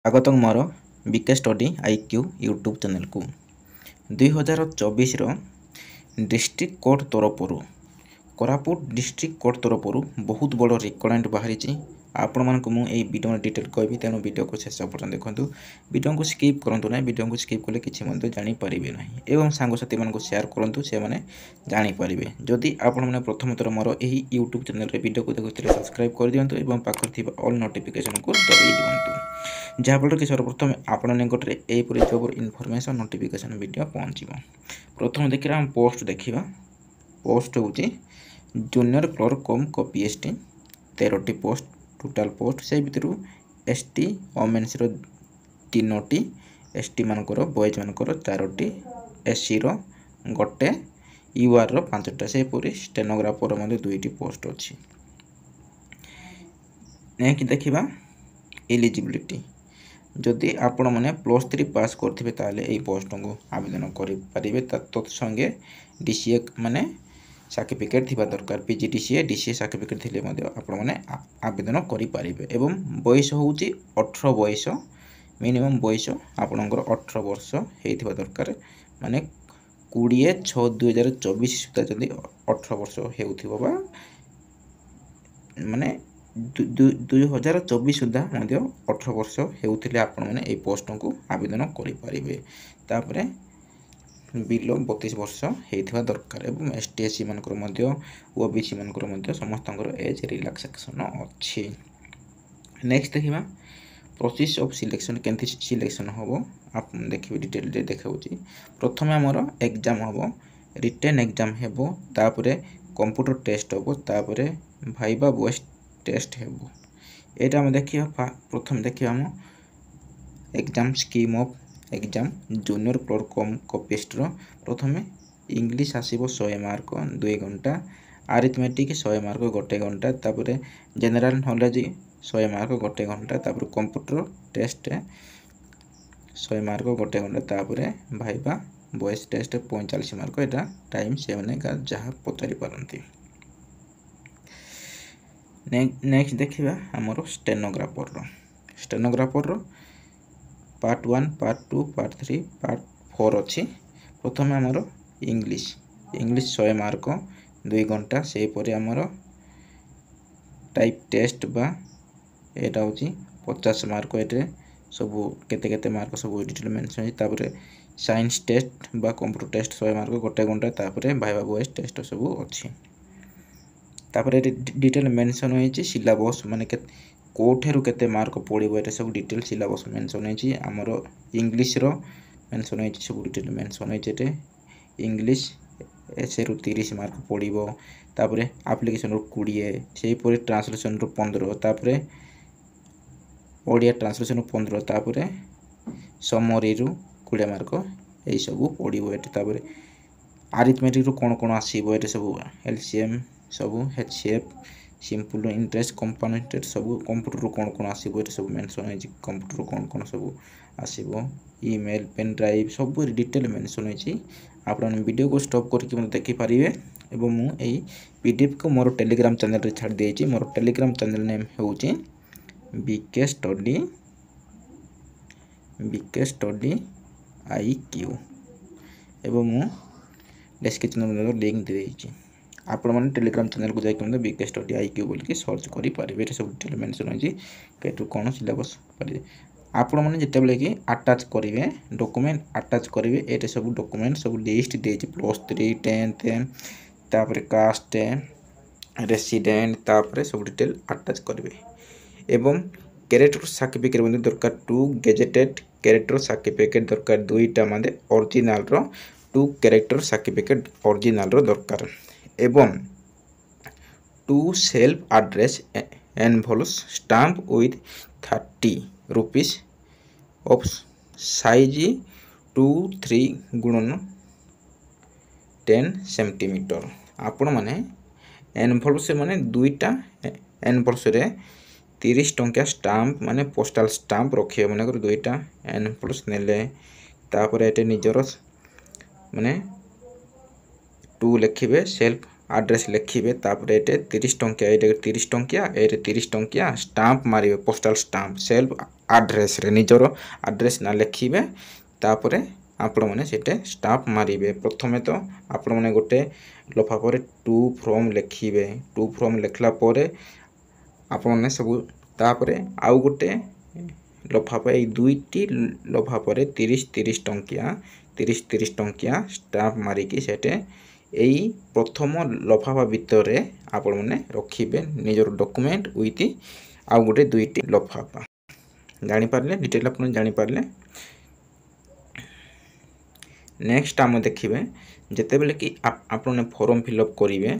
स्वागत मोर BK study IQ YouTube channel को 2024 डिस्ट्रिक्ट कोर्ट तरफ कोरापुट डिस्ट्रिक्ट कोर्ट तरफ बहुत बड़ रिकमेंड बाहरी आपण मानक मुझे वीडियो डिटेल कहबी तेणु वीडियो को शेष पर्यटन देखूँ वीडियो को स्किप करूँ ना वीडियो को स्किप कले किसी जानीपर ना एवं सांगसाथी मान शेयर करूँ से मैंने जानीपर जदि आपण मैंने प्रथम थर मोर यही यूट्यूब चैनल वीडियो को देखुते सब्सक्राइब कर दिखाँ और पाखे ऑल नोटिफिकेशन को दबाई दिखाँ जहाँफल कि सर्वप्रथम आपण निकट में यहपरी जब इनफॉरमेशन नोटिफिकेशन वीडियो पहुँच प्रथम देखा पोस्ट देखा पोस्ट हूँ जूनियर क्लर्क कम पीएसटी 13टी पोस्ट टोटाल पोस्ट से भितर एसटी वोमेन्स 3टी एसटी मानकर बॉयज मानकर 4टी एससी गोटे यूआर 5टा से पूरी स्टेनोग्राफर 2टी पोस्ट अच्छी नेक्स्ट देखा एलिजिबिलिटी जदि आपण मैंने +3 पास करथिबे ताले एई पोस्ट को आवेदन करि परिबे तत्संगे डीसीए माने सर्टिफिकेट थिबा दरकार पीजीडीसीए डीसीए सर्टिफिकेट थिले मध्ये आपण माने आवेदन करि परिबे एवं बयस होउची 18 बयस मिनिमम बयस आपणकर 18 वर्ष हेथिबा दरकार माने 20/6/2024 सुधा जदि 18 वर्ष हेउथिबो बा माने 2024 सुधा 18 वर्ष हेउथिले आपण माने ए पोस्ट को आवेदन करि परिबे तापरे बिलो 32 वर्ष हेथिबा दरकार एवं एसटी एससी मानकर मध्ये ओबीसी मानकर मध्ये समस्तंकर एज रिलैक्सेशन अछि। नेक्स्ट देखिबा प्रोसेस ऑफ सिलेक्शन केंति सिलेक्शन होबो आप देखिबे डिटेल रे देखाउची प्रथमे हमर एग्जाम होबो रिटन एग्जाम हेबो तापरे कंप्यूटर टेस्ट होबो तापरे भाइबा वॉइस टेस्ट हेबो एटा हम देखिबा प्रथम देखिबा हम exam scheme of exam junior clerk come copyist प्रथमे इंग्लिश आसीबो 100 मार्क 2 घंटा अरिथमेटिक 100 मार्क 1 घंटा तापरे जनरल नॉलेज 100 मार्क 1 घंटा तापरे कंप्यूटर टेस्ट 100 मार्क 1 घंटा तापरे भाइबा वॉइस टेस्ट 45 मार्क एटा टाइम से माने जहाँ पचारि पारंती। नेक्स्ट देखिबा हमरो stenographer part 1 part 2 part 3 part 4 अच्छी प्रथम आमर इंग्लिश 100 मार्क 2 घंटा से परे आमर टाइप टेस्ट बा एटा होची 50 मार्क एटे सब केते केते मार्क सब डिटेल मेंशन है तापरे साइंस टेस्ट बा कंप्यूटर टेस्ट 100 मार्क 1 घंटा तापरे भाइबा वॉइस टेस्ट सब अच्छी तापरे डिटेल मेंशन होईची सिलेबस माने कोठेरु केते मार्क पड़िबो एटा सब डिटेल सिलेबस मेंशन होईची हमरो इंग्लिश रो मेंशन होईची सब डिटेल मेंशन होईची एटे इंग्लिश एसे रु 30 मार्क पड़िबो तापरे एप्लीकेशन रो 20 सेही परे ट्रांसलेशन रो 15 तापरे ओडिया ट्रांसलेशन रो 15 तापरे समरी रो 20 मार्क एई सब पड़िबो एटे तापरे अरिथमेटिक रो कोन कोन आसीबो एटे सब एलसीएम सब एचसीएफ सिंपल इंटरेस्ट कंपोनेंट सब कंप्यूटर कौन कौन आसीबो एटा सब मेंशन है कंप्यूटर कौन कौन सब आसीबो ईमेल पेन ड्राइव सब डिटेल मेंशन है आपण वीडियो को स्टॉप करके मते देखि परिबे एवं मु एई पीडीएफ को मोर टेलीग्राम चैनल रे छाड़ देछि मोर टेलीग्राम चैनल नेम होउची बीके स्टडी आईक्यू एवं मु डिस्क्रिप्शन में लिंक दे देछि आपण माने टेलीग्राम चैनल को जाके बीके स्टडी आईक्यू बोल के सर्च करि पारिबे एटा सब डिटेल मेंशन होछि केटु कोन सिलेबस पारिबे आपण माने जते बेले कि अटैच करिवे डॉक्यूमेंट अटैच करिवे एटा सब डॉक्यूमेंट सब लिस्ट देछि +3 10th तापरे कास्ट रेसिडेंट तापरे सब डिटेल अटैच करिवे एवं कैरेक्टर सर्टिफिकेट मध्ये दरकार 2 गेजेटेड कैरेक्टर सर्टिफिकेट दरकार 2टा मध्ये ओरिजिनल रो 2 कैरेक्टर सर्टिफिकेट ओरिजिनल रो दरकार एवं 2 self address envelopes stamp with 30 rupees of size 2-3 × 10 centimetre आपण माने एनवलप्स माने 2टा एनवलप्स रे 30 टंका स्टाम्प माने पोस्टल स्टाम्प रखिए माने 2टा एनवलप्स नेले तापर एटे निजर माने 2 लिखिबे सेल्फ आड्रेस लिखिबे तापर एटे 30 टंकिया एटे 30 टंकिया एटे 30 टंकिया स्टाम्प मारिबे पोस्टल स्टाम्प सेल्फ आड्रेस रे निजर आड्रेस ना लिखिबे तापर आपण माने सेटे स्टाम्प मारिबे। प्रथमे तो आपण माने गोटे लफाफा रे टू फ्रॉम लिखिबे टू फ्रॉम लिखला परे आपण माने सब तापर आउ गोटे लफाफा ए दुईटी लफाफा रे 30 टंकिया स्टाम्प मारिकी सेटे एई प्रथम लफाफा भितर आपण माने रखिबे निजर डॉक्यूमेंट विथ आउ गोटे दुईटी लफाफा। जानि पारले डिटेल आपण जानि पारले। नेक्स्ट आम देखिबे जेते बेले कि आपण फॉर्म फिलअप करिवे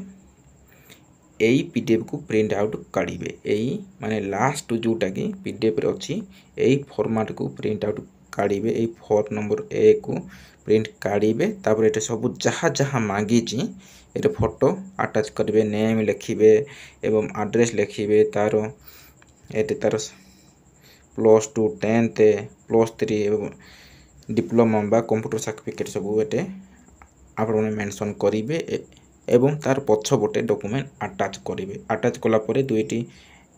एई पीडीएफ को प्रिंट आउट काढिबे एई माने लास्ट जोटा कि पीडीएफ रे अछि एई फॉर्मेट को प्रिंट आउट काढिबे एई फॉर्म नंबर ए को प्रिंट काढिबे तापर एटे सब जहा जहा मांगी छि एटे फोटो अटैच करबे नेम लिखिबे एवं एड्रेस लिखिबे तारो एटे तारो +2 10th +3 एवं डिप्लोमा बा कंप्यूटर सर्टिफिकेट सब एटे आपण मेंशन करिवे एवं तार पछ बटे डॉक्यूमेंट अटैच करिवे अटैच कला परे दुईटी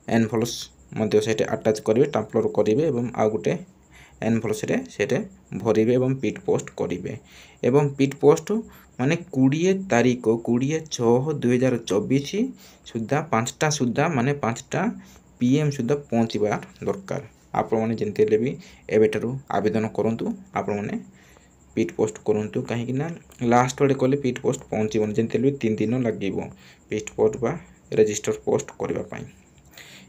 एनवलप्स मध्ये सेटे अटैच करिवे टाम्पलर करिवे एवं आ गुटे एनवलप्स रे सेटे भरिवे एवं पीट पोस्ट करिवे एवं पीट पोस्ट माने 20 तारिख 20/6/2024 सुद्धा 5टा सुद्धा माने 5टा पीएम सुद्धा पहुंचीबार दरकार। आपण माने जेंते लेबी एबेटरू आवेदन करंतु आपण माने पीट पोस्ट करंतु कहीं ना लास्ट वाले कले पीट पोस्ट पहुंचीबन जेंते लेबी 3 दिन लागिवो पीट पोस्ट बा रजिस्टर पोस्ट करबा पई।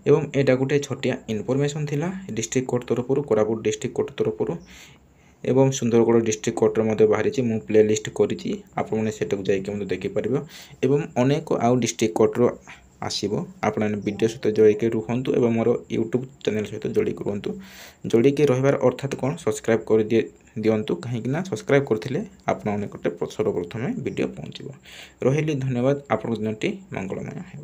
एवं एटा गुटे छोटिया इनफॉरमेशन थिला डिस्ट्रिक्ट कोर्ट तरफरु कोरापुट डिस्ट्रिक्ट कोर्ट तरफरु एवं सुंदरगढ़ डिस्ट्रिक्ट कोर्ट रे मध्ये बाहरिछि मु प्ले लिस्ट करिछि आपण माने सेटक जाई के मध्ये देखि परबो एवं अनेक आउ डिस्ट्रिक्ट कोर्ट रो आसीबो आपण माने वीडियो सहित जोड़ी के रुहंतु एवं मोर यूट्यूब चैनल सहित जोड़ी करंतु जोड़ी के रहबार अर्थात कोन सब्सक्राइब कर दियंतु कहीं ना सब्सक्राइब करथिले आपण माने कोटे सर्वप्रथमे वीडियो पहुंचीबो। रहिली धन्यवाद। आपण दिनटी मंगलमय हेउ।